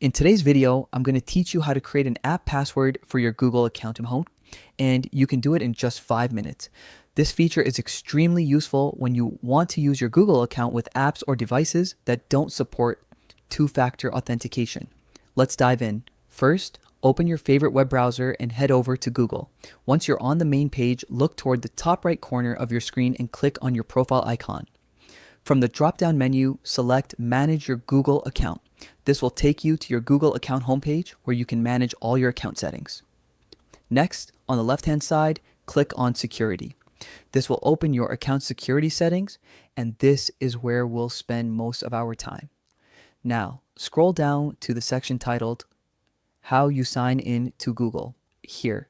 In today's video, I'm going to teach you how to create an app password for your Google account at home, and you can do it in just 5 minutes. This feature is extremely useful when you want to use your Google account with apps or devices that don't support two-factor authentication. Let's dive in. First, open your favorite web browser and head over to Google. Once you're on the main page, look toward the top right corner of your screen and click on your profile icon. From the drop-down menu, select Manage Your Google Account. This will take you to your Google account homepage where you can manage all your account settings. Next, on the left-hand side, click on Security. This will open your account security settings, and this is where we'll spend most of our time. Now, scroll down to the section titled How You Sign In to Google. Here,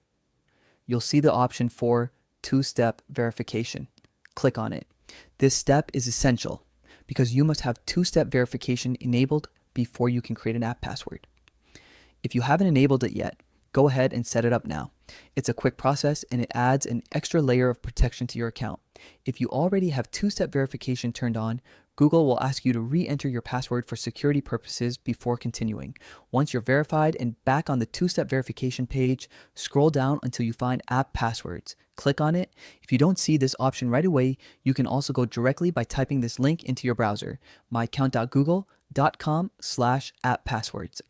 you'll see the option for two-step verification. Click on it. This step is essential because you must have two-step verification enabled before you can create an app password. If you haven't enabled it yet, go ahead and set it up now. It's a quick process and it adds an extra layer of protection to your account. If you already have two-step verification turned on, Google will ask you to re-enter your password for security purposes before continuing. Once you're verified and back on the two-step verification page, scroll down until you find App Passwords. Click on it. If you don't see this option right away, you can also go directly by typing this link into your browser, myaccount.google.com/apppasswords.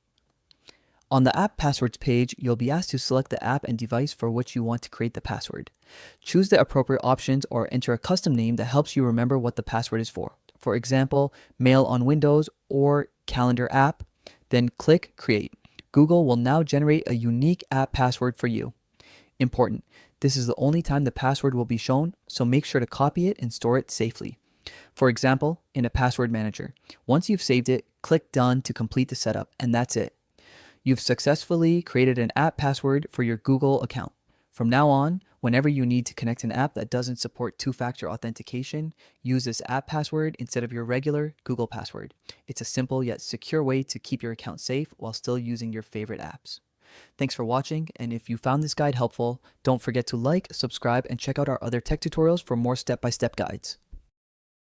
On the App Passwords page, you'll be asked to select the app and device for which you want to create the password. Choose the appropriate options or enter a custom name that helps you remember what the password is for. For example, Mail on Windows or Calendar app. Then click Create. Google will now generate a unique app password for you. Important: this is the only time the password will be shown, so make sure to copy it and store it safely. For example, in a password manager. Once you've saved it, click Done to complete the setup, and that's it. You've successfully created an app password for your Google account. From now on, whenever you need to connect an app that doesn't support two-factor authentication, use this app password instead of your regular Google password. It's a simple yet secure way to keep your account safe while still using your favorite apps. Thanks for watching, and if you found this guide helpful, don't forget to like, subscribe, and check out our other tech tutorials for more step-by-step guides.